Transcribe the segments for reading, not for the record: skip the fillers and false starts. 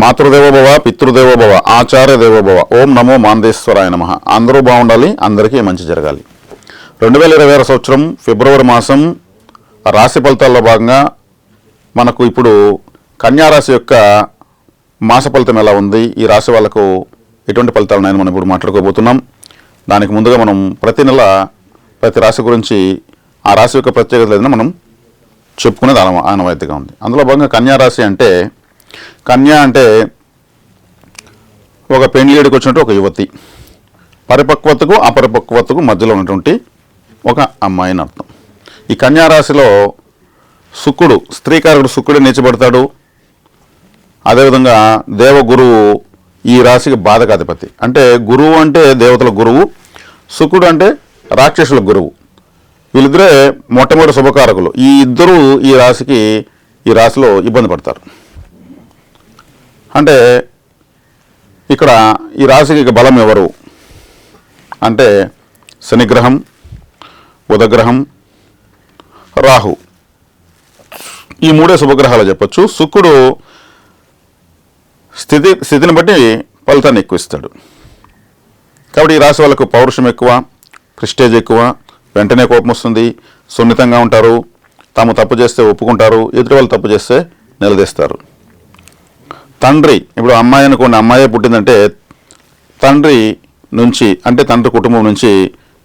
మాతృదేవోభవ, పితృదేవోభవ, ఆచార్య దేవోభవ. ఓం నమో మాందేశ్వరాయ నమః. అందరూ బాగుండాలి, అందరికీ మంచి జరగాలి. 2026 సంవత్సరం ఫిబ్రవరి మాసం రాశి ఫలితాల్లో భాగంగా మనకు ఇప్పుడు కన్యారాశి యొక్క మాస ఫలితం ఎలా ఉంది, ఈ రాశి వాళ్ళకు ఎటువంటి ఫలితాలు ఉన్నాయని మనం ఇప్పుడు మాట్లాడుకోబోతున్నాం. దానికి ముందుగా మనం ప్రతి నెల ప్రతి రాశి గురించి ఆ రాశి యొక్క ప్రత్యేకత ఏదైనా మనం చెప్పుకునేది ఆనవాయితీగా ఉంది. అందులో భాగంగా కన్యారాశి అంటే, కన్య అంటే ఒక పెళ్లిడికి వచ్చినట్టు ఒక యువతి, పరిపక్వతకు అపరిపక్వతకు మధ్యలో ఉన్నటువంటి ఒక అమ్మాయి అని అర్థం. ఈ కన్యారాశిలో శుక్రుడు, స్త్రీకారకుడు శుక్రుడు నీచబడతాడు. అదేవిధంగా దేవగురువు ఈ రాశికి బాధకాధిపతి. అంటే గురువు అంటే దేవతల గురువు, శుక్రుడు అంటే రాక్షసుల గురువు. వీళ్ళిద్దరే మొట్టమొదటి శుభకారకులు. ఈ ఇద్దరు ఈ రాశిలో ఇబ్బంది పడతారు. అంటే ఇక్కడ ఈ రాశికి బలం ఎవరు అంటే శనిగ్రహం, బుధగ్రహం, రాహు, ఈ మూడే శుభగ్రహాలు చెప్పచ్చు. శుక్రుడు స్థితిని బట్టి ఫలితాన్ని ఎక్కువ ఇస్తాడు. కాబట్టి ఈ రాశి వాళ్ళకు పౌరుషం ఎక్కువ, ప్రెస్టేజ్ ఎక్కువ, వెంటనే కోపం వస్తుంది, సున్నితంగా ఉంటారు, తాము తప్పు చేస్తే ఒప్పుకుంటారు, ఎదుటి వాళ్ళు తప్పు చేస్తే నిలదీస్తారు. తండ్రి, ఇప్పుడు అమ్మాయి అనుకోండి, అమ్మాయే పుట్టిందంటే తండ్రి నుంచి అంటే తండ్రి కుటుంబం నుంచి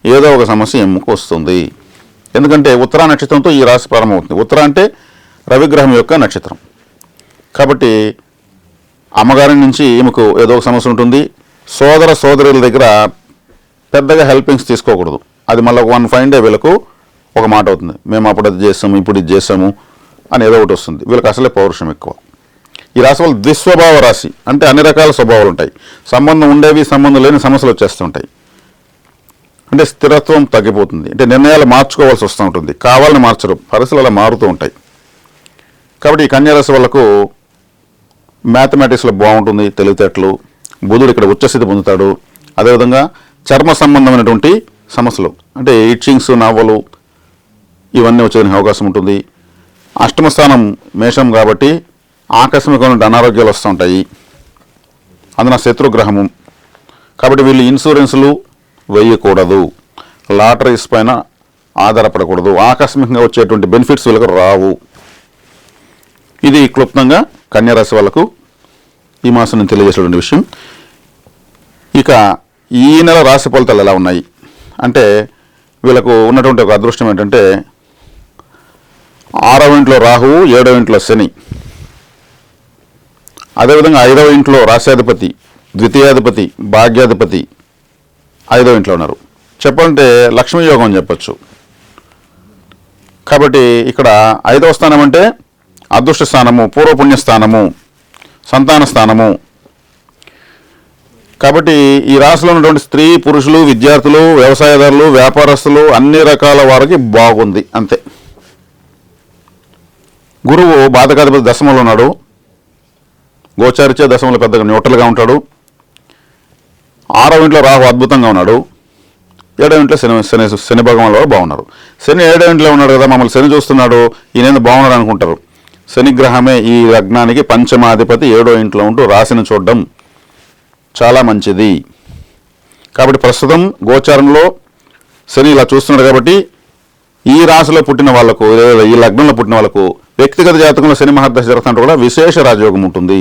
ఏదో ఒక సమస్య ఎమ్ముకు వస్తుంది. ఎందుకంటే ఉత్తర నక్షత్రంతో ఈ రాశి ప్రారంభమవుతుంది. ఉత్తర అంటే రవిగ్రహం యొక్క నక్షత్రం. కాబట్టి అమ్మగారి నుంచి ఈమెకు ఏదో ఒక సమస్య ఉంటుంది. సోదర సోదరుల దగ్గర పెద్దగా హెల్పింగ్స్ తీసుకోకూడదు. అది మళ్ళీ వన్ ఫైన్ డే వీళ్ళకు ఒక మాట అవుతుంది, మేము అప్పుడు అది చేస్తాము, ఇప్పుడు ఇది చేస్తాము అని ఏదో ఒకటి వస్తుంది. వీళ్ళకి అసలే పౌరుషం ఎక్కువ. ఈ రాశి వాళ్ళు ద్విస్వభావ రాశి, అంటే అన్ని రకాల స్వభావాలు ఉంటాయి. సంబంధం ఉండేవి, సంబంధం లేని సమస్యలు వచ్చేస్తుంటాయి. అంటే స్థిరత్వం తగ్గిపోతుంది. అంటే నిర్ణయాలు మార్చుకోవాల్సి వస్తూ ఉంటుంది. కావాలని మార్చరు, పరిస్థితులు అలా మారుతూ ఉంటాయి. కాబట్టి ఈ కన్యారాశి వాళ్ళకు మ్యాథమెటిక్స్లో బాగుంటుంది, తెలివితేటలు. బుధుడు ఇక్కడ ఉచ్చస్థితి పొందుతాడు. అదేవిధంగా చర్మ సంబంధమైనటువంటి సమస్యలు అంటే ఇచ్చింగ్స్, నవ్వలు ఇవన్నీ వచ్చేదానికి అవకాశం ఉంటుంది. అష్టమ స్థానం మేషం కాబట్టి ఆకస్మికమైన అనారోగ్యాలు వస్తూ ఉంటాయి. అందున శత్రుగ్రహము కాబట్టి వీళ్ళు ఇన్సూరెన్సులు వేయకూడదు, లాటరీస్ పైన ఆధారపడకూడదు. ఆకస్మికంగా వచ్చేటువంటి బెనిఫిట్స్ వీళ్ళకు రావు. ఇది క్లుప్తంగా కన్యారాశి వాళ్ళకు ఈ మాసం నేను తెలియజేసేటువంటి విషయం. ఇక ఈ నెల రాశి ఫలితాలు ఎలా ఉన్నాయి అంటే, వీళ్ళకు ఉన్నటువంటి ఒక అదృష్టం ఏంటంటే 6వ ఇంట్లో రాహువు, 7వ ఇంట్లో శని, అదేవిధంగా 5వ ఇంట్లో రాశ్యాధిపతి, ద్వితీయాధిపతి, భాగ్యాధిపతి 5వ ఇంట్లో ఉన్నారు. చెప్పాలంటే లక్ష్మీ యోగం అని చెప్పచ్చు. కాబట్టి ఇక్కడ 5వ స్థానం అంటే అదృష్ట స్థానము, పూర్వపుణ్య స్థానము, సంతాన స్థానము. కాబట్టి ఈ రాశిలో ఉన్నటువంటి స్త్రీ పురుషులు, విద్యార్థులు, వ్యవసాయదారులు, వ్యాపారస్తులు అన్ని రకాల వారికి బాగుంది అంతే. గురువు బాధకాధిపతి దశమంలో ఉన్నాడు. గోచారిచే దశమంలో పెద్దగా న్యూట్రల్గా ఉంటాడు. 6వ ఇంట్లో రాహు అద్భుతంగా ఉన్నాడు. 7వ ఇంట్లో శని భగవాన్ వారు బాగున్నారు. శని 7వ ఇంట్లో ఉన్నాడు కదా, మమ్మల్ని శని చూస్తున్నాడు, ఈయన బాగున్నాడు అనుకుంటారు. శనిగ్రహమే ఈ లగ్నానికి పంచమాధిపతి. 7వ ఇంట్లో ఉంటూ రాశిని చూడడం చాలా మంచిది. కాబట్టి ప్రస్తుతం గోచారంలో శని ఇలా చూస్తున్నాడు. కాబట్టి ఈ రాశిలో పుట్టిన వాళ్లకు, ఈ లగ్నంలో పుట్టిన వాళ్ళకు వ్యక్తిగత జాతకంలో శని మహర్దశ జరుగుతుంటే కూడా విశేష రాజయోగం ఉంటుంది.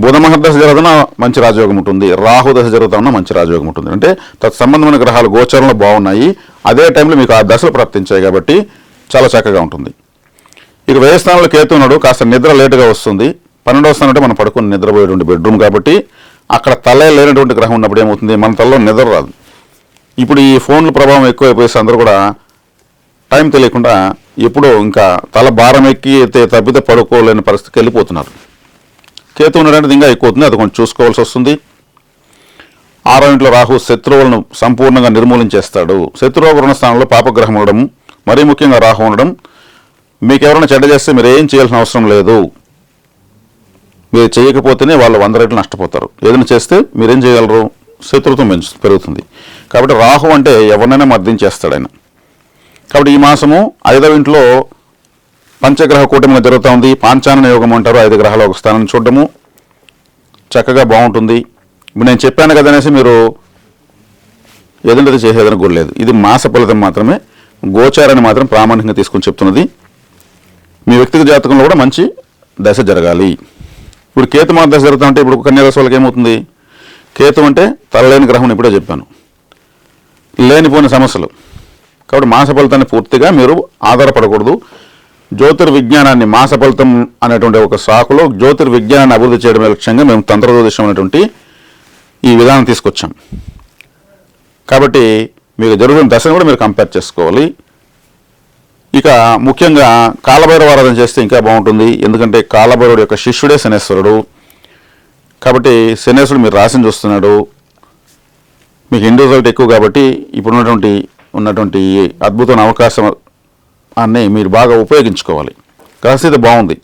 బుధ మహర్దశ జరుగుతున్న మంచి రాజయోగం ఉంటుంది. రాహు దశ జరుగుతున్న మంచి రాజయోగం ఉంటుంది. అంటే తత్సంబంధమైన గ్రహాలు గోచారంలో బాగున్నాయి, అదే టైంలో మీకు ఆ దశలు ప్రాప్తించాయి కాబట్టి చాలా చక్కగా ఉంటుంది. ఇక వ్యయ స్థానంలో కేతు ఉన్నాడు. కాస్త నిద్ర లేటుగా వస్తుంది. 12వ స్థానం అంటే మనం పడుకుని నిద్రపోయేటువంటి బెడ్రూమ్ కాబట్టి అక్కడ తల లేనటువంటి గ్రహం ఉన్నప్పుడు ఏమవుతుంది, మన తలలో నిద్ర రాదు. ఇప్పుడు ఈ ఫోన్ల ప్రభావం ఎక్కువైపోయేసి అందరూ కూడా టైం తెలియకుండా ఎప్పుడో ఇంకా తల భారం ఎక్కి తప్పితే పడుకోలేని పరిస్థితికి వెళ్ళిపోతున్నారు. కేతు ఉన్నాడంటే ఇంకా ఎక్కువ అవుతుంది, అది కొంచెం చూసుకోవాల్సి వస్తుంది. 6వ ఇంట్లో రాహు శత్రువులను సంపూర్ణంగా నిర్మూలించేస్తాడు. శత్రువు రుణ స్థానంలో పాపగ్రహం ఉండడం, మరీ ముఖ్యంగా రాహు ఉండడం, మీకు ఎవరైనా చెడ్డ చేస్తే మీరు ఏం చేయాల్సిన అవసరం లేదు. మీరు చేయకపోతేనే వాళ్ళు 100 రెట్లు నష్టపోతారు. ఏదైనా చేస్తే మీరేం చేయగలరు, శత్రుత్వం పెరుగుతుంది. కాబట్టి రాహు అంటే ఎవరినైనా మర్దించేస్తాడు ఆయన. కాబట్టి ఈ మాసము 5వ ఇంట్లో పంచగ్రహ కూటమిగా జరుగుతూ ఉంది. పాంచానన యోగం అంటారు. 5 గ్రహాల ఒక స్థానాన్ని చూడడము చక్కగా బాగుంటుంది. ఇప్పుడు నేను చెప్పాను కదా అనేసి మీరు ఎదుటి చేసేదని కూడా లేదు. ఇది మాస ఫలితం మాత్రమే, గోచారాన్ని మాత్రం ప్రామాణికంగా తీసుకొని చెప్తున్నది. మీ వ్యక్తిగత జాతకంలో కూడా మంచి దశ జరగాలి. ఇప్పుడు కేతు మాస దశ జరుగుతా ఉంటే ఇప్పుడు కన్యా రాశి వాళ్ళకి ఏమవుతుంది? కేతు అంటే తలలేని గ్రహం, ఇప్పుడే చెప్పాను, లేనిపోయిన సమస్యలు. కాబట్టి మాస ఫలితాన్ని పూర్తిగా మీరు ఆధారపడకూడదు. జ్యోతిర్విజ్ఞానాన్ని, మాస ఫలితం అనేటువంటి ఒక శాఖలో జ్యోతిర్విజ్ఞానాన్ని అభివృద్ధి చేయడమే లక్ష్యంగా మేము తంత్రజ్యోతిషం అనేటువంటి ఈ విధానం తీసుకొచ్చాం. కాబట్టి మీకు జరుగుతున్న దశను కూడా మీరు కంపేర్ చేసుకోవాలి. ఇక ముఖ్యంగా కాలభైరవ ఆరాధన చేస్తే ఇంకా బాగుంటుంది. ఎందుకంటే కాలభైరవుడు యొక్క శిష్యుడే శనేశ్వరుడు. కాబట్టి శనేశ్వరుడు మీరు రాశిని చూస్తున్నాడు, మీకు ఇండివిజువల్టీ ఎక్కువ. కాబట్టి ఇప్పుడు ఉన్నటువంటి అద్భుతమైన అవకాశం అన్నీ మీరు బాగా ఉపయోగించుకోవాలి. గ్రహస్థితి బాగుంది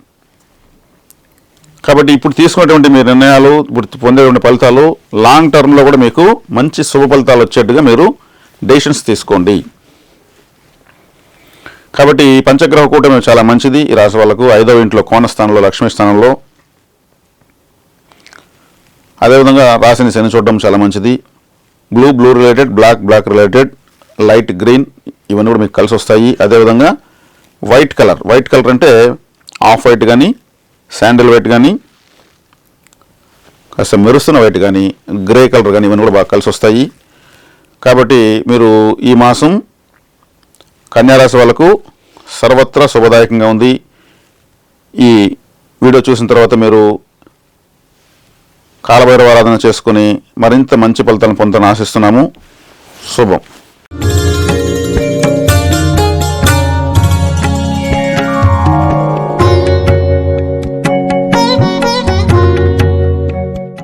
కాబట్టి ఇప్పుడు తీసుకున్నటువంటి మీ నిర్ణయాలు, ఇప్పుడు పొందేటువంటి ఫలితాలు లాంగ్ టర్మ్లో కూడా మీకు మంచి శుభ ఫలితాలు వచ్చేట్టుగా మీరు డెసిషన్స్ తీసుకోండి. కాబట్టి ఈ పంచగ్రహ కూటమి చాలా మంచిది. ఈ రాశి వాళ్ళకు 5వ ఇంట్లో కోణస్థానంలో, లక్ష్మీ స్థానంలో, అదేవిధంగా రాశిని శని చూడడం చాలా మంచిది. Blue related, black related, light green ఇవన్నీ కూడా మీకు కలిసి వస్తాయి. అదేవిధంగా వైట్ కలర్ అంటే ఆఫ్ వైట్ కానీ, శాండిల్ వైట్ కానీ, కాస్త మెరుస్తున్న వైట్ కానీ, గ్రే కలర్ కానీ ఇవన్నీ కూడా బాగా కలిసి వస్తాయి. కాబట్టి మీరు ఈ మాసం కన్యారాశి వాళ్ళకు సర్వత్రా శుభదాయకంగా ఉంది. ఈ వీడియో చూసిన తర్వాత మీరు కాలభైరవ ఆరాధన చేసుకుని మరింత మంచి ఫలితాలను పొందాలని ఆశిస్తున్నాము. శుభం.